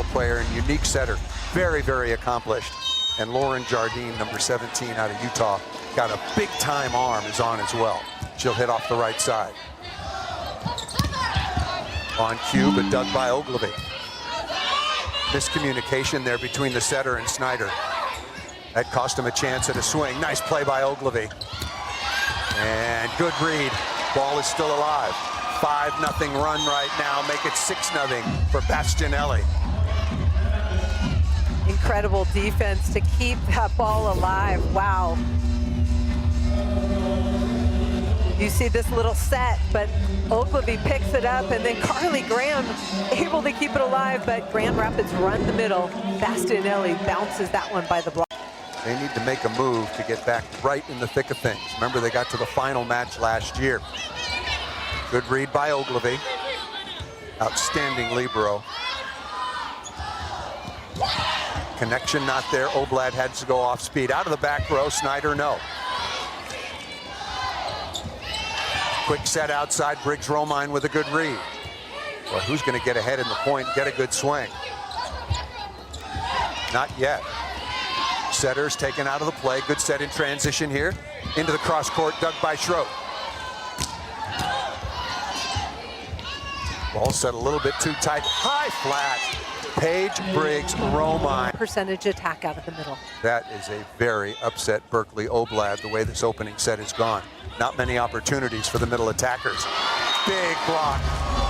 player and unique setter. Very, very accomplished. And Lauren Jardine, number 17 out of Utah, got a big-time arm, is on as well. She'll hit off the right side. On cue, but dug by Ogilvy. Miscommunication there between the setter and Snyder. That cost him a chance at a swing. Nice play by Ogilvy. And good read. Ball is still alive. 5-0 run right now. Make it 6-0 for Bastianelli. Incredible defense to keep that ball alive. Wow. You see this little set, but Ogilvy picks it up, and then Carly Graham able to keep it alive, but Grand Rapids run the middle. Bastianelli bounces that one by the block. They need to make a move to get back right in the thick of things. Remember, they got to the final match last year. Good read by Ogilvy. Outstanding libero. Connection not there. Oblad had to go off speed. Out of the back row, Snyder, no. Quick set outside, Briggs Romine with a good read. Well, who's going to get ahead in the point, get a good swing? Not yet. Setters taken out of the play. Good set in transition here. Into the cross court, dug by Schroet. Ball set a little bit too tight. High flat. Paige Briggs Romine. Percentage attack out of the middle. That is a very upset Berkeley Oblad, the way this opening set has gone. Not many opportunities for the middle attackers. Big block.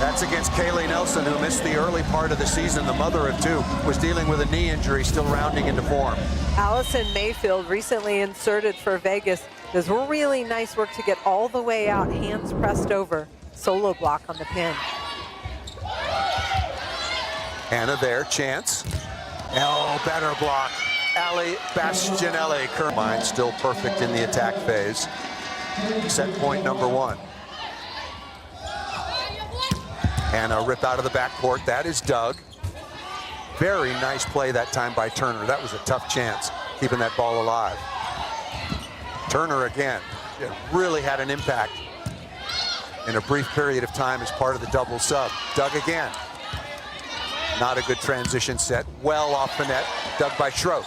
That's against Kaylee Nelson, who missed the early part of the season. The mother of two was dealing with a knee injury, still rounding into form. Allison Mayfield, recently inserted for Vegas, does really nice work to get all the way out, hands pressed over. Solo block on the pin. Hannah there, chance. Oh, better block. Ali Bastianelli. Kermine still perfect in the attack phase. Set point number one. Hannah rip out of the backcourt. That is Doug. Very nice play that time by Turner. That was a tough chance, keeping that ball alive. Turner again. It really had an impact in a brief period of time as part of the double sub. Doug again. Not a good transition set. Well off the net. Dug by Schroet.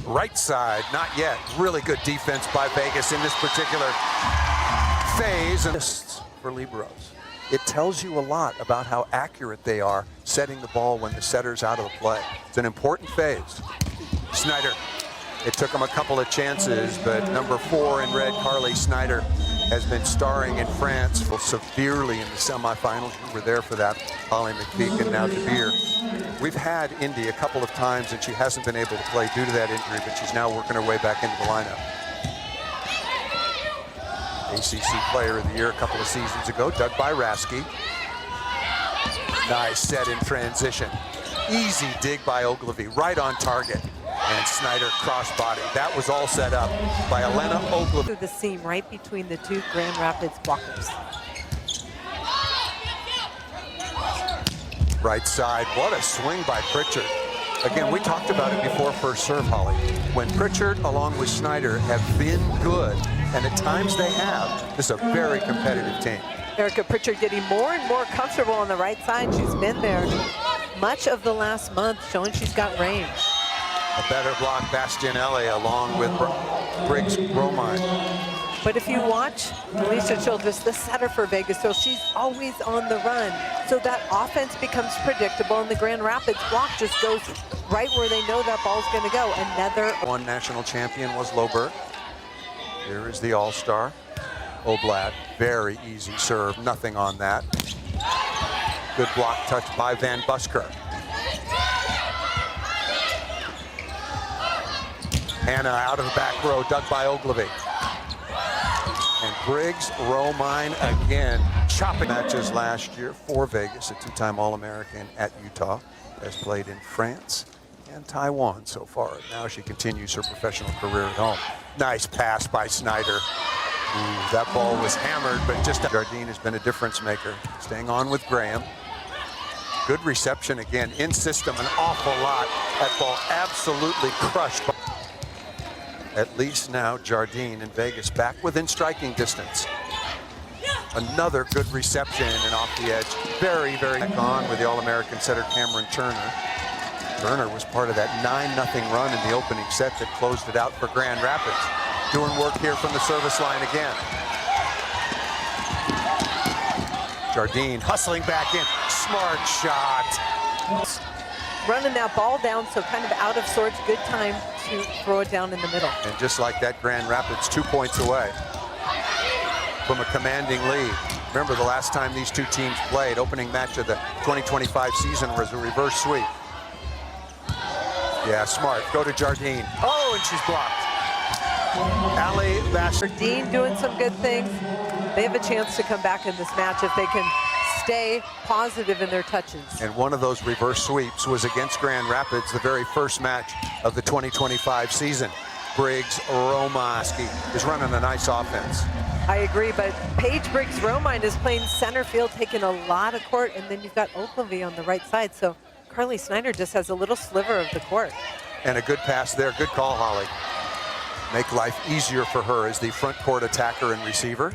Right side, not yet. Really good defense by Vegas in this particular phase. And for liberos. It tells you a lot about how accurate they are setting the ball when the setter's out of the play. It's an important phase. Snyder. It took him a couple of chances, but number 4 in red, Carly Snyder, has been starring in France severely in the semifinals. We were there for that. Holly McPeak and now De Beer. We've had Indy a couple of times, and she hasn't been able to play due to that injury, but she's now working her way back into the lineup. ACC Player of the Year a couple of seasons ago, dug by Rasky. Nice set in transition. Easy dig by Ogilvy, right on target. And Snyder crossbody. That was all set up by Elena Ogilvy. Through the seam right between the two Grand Rapids blockers. Right side. What a swing by Pritchard. Again, we talked about it before first serve, Holly. When Pritchard along with Snyder have been good, and at times they have, this is a very competitive team. Erica Pritchard getting more and more comfortable on the right side. She's been there much of the last month, showing she's got range. A better block, Bastianelli, along with Briggs Romine. But if you watch Alicia Childress, the setter for Vegas, so she's always on the run. So that offense becomes predictable, and the Grand Rapids block just goes right where they know that ball's going to go. Another one national champion was Loberg. Here is the all-star, Oblad. Very easy serve, nothing on that. Good block touch by Van Buskirk. Hannah out of the back row, dug by Ogilvy. And Briggs Romine again, chopping matches last year for Vegas, a 2-time All-American at Utah, has played in France and Taiwan so far. Now she continues her professional career at home. Nice pass by Snyder. Ooh, that ball was hammered, but just Jardine has been a difference maker. Staying on with Graham. Good reception again, in system, an awful lot. That ball absolutely crushed. At least now Jardine in Vegas back within striking distance. Another good reception and off the edge. Very, very back on with the All-American setter Cameron Turner. Turner was part of that 9-0 run in the opening set that closed it out for Grand Rapids. Doing work here from the service line again. Jardine hustling back in. Smart shot. Running that ball down, so kind of out of sorts. Good time to throw it down in the middle. And just like that, Grand Rapids 2 points away from a commanding lead. Remember the last time these two teams played, opening match of the 2025 season was a reverse sweep. Yeah, smart. Go to Jardine. Oh, and she's blocked. Ali Bashir. Jardine doing some good things. They have a chance to come back in this match if they can stay positive in their touches. And one of those reverse sweeps was against Grand Rapids, the very first match of the 2025 season. Briggs Romaski is running a nice offense. I agree, but Paige Briggs-Romine is playing center field, taking a lot of court, and then you've got Ogilvie on the right side. So Carly Snyder just has a little sliver of the court. And a good pass there. Good call, Holly. Make life easier for her as the front court attacker and receiver.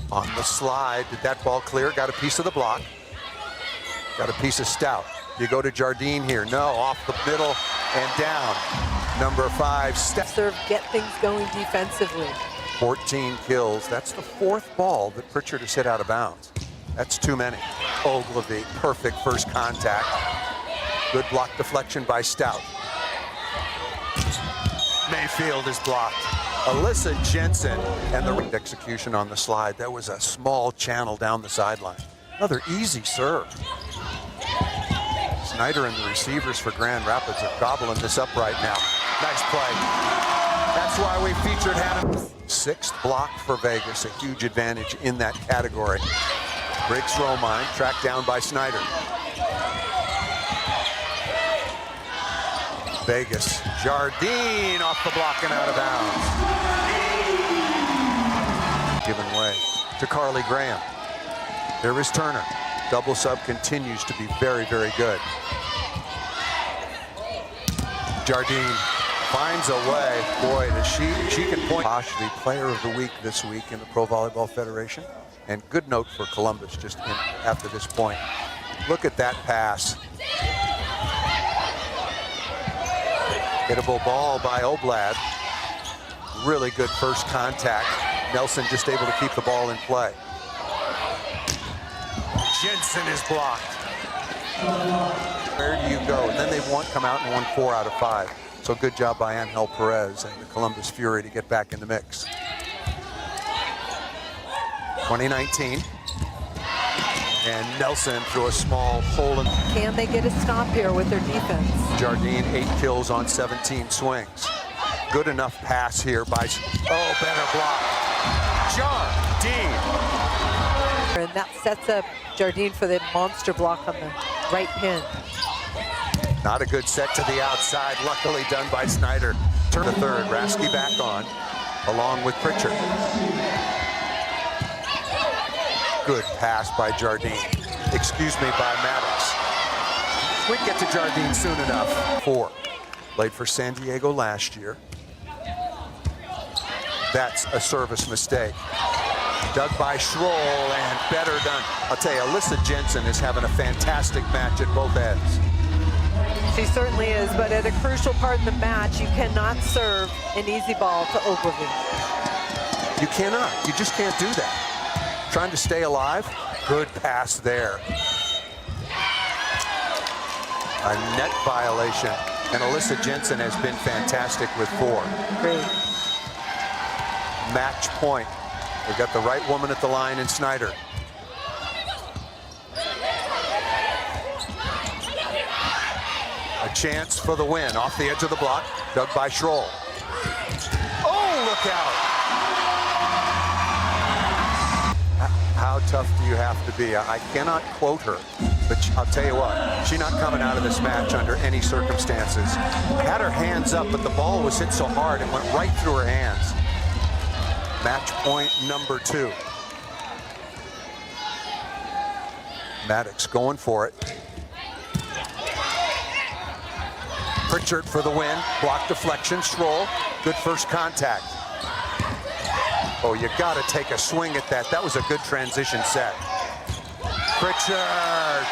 On the slide, did that ball clear? Got a piece of the block. Got a piece of Stout. You go to Jardine here. No, off the middle and down. Number 5, Stout. Serve, get things going defensively. 14 kills. That's the 4th ball that Pritchard has hit out of bounds. That's too many. Ogilvie, perfect first contact. Good block deflection by Stout. Mayfield is blocked. Alyssa Jensen and the execution on the slide. That was a small channel down the sideline. Another easy serve. Snyder and the receivers for Grand Rapids are gobbling this up right now. Nice play. That's why we featured Hannah. 6th block for Vegas, a huge advantage in that category. Briggs-Romine tracked down by Snyder. Vegas, Jardine off the block and out of bounds. Given way to Carly Graham. There is Turner. Double sub continues to be very, very good. Jardine finds a way. Boy, does she can point. Posh, the player of the week this week in the Pro Volleyball Federation. And good note for Columbus just after this point. Look at that pass. Hittable ball by Oblad. Really good first contact. Nelson just able to keep the ball in play. Jensen is blocked. Where do you go? And then they come out and won 4 out of 5. So good job by Angel Perez and the Columbus Fury to get back in the mix. 2019. And Nelson threw a small hole in. Can they get a stop here with their defense? Jardine 8 kills on 17 swings. Good enough pass here by, oh, better block. Jardine. And that sets up Jardine for the monster block on the right pin. Not a good set to the outside, luckily done by Snyder. Turn to third, Rasky back on, along with Pritchard. Good pass by Jardine. Excuse me, by Maddox. We'd get to Jardine soon enough. 4. Played for San Diego last year. That's a service mistake. Dug by Schroll and better done. I'll tell you, Alyssa Jensen is having a fantastic match at both ends. She certainly is, but at a crucial part in the match, you cannot serve an easy ball to Ogilvie. You cannot. You just can't do that. Trying to stay alive. Good pass there. A net violation. And Alyssa Jensen has been fantastic with 4. Great. Match point. We've got the right woman at the line in Snyder. A chance for the win. Off the edge of the block. Dug by Schroll. Oh, look out. How tough do you have to be? I cannot quote her, but I'll tell you what, she's not coming out of this match under any circumstances. Had her hands up, but the ball was hit so hard it went right through her hands. Match point number 2. Maddox going for it. Pritchard for the win. Block deflection. Schroll. Good first contact. Oh, you got to take a swing at that. That was a good transition set. Pritchard.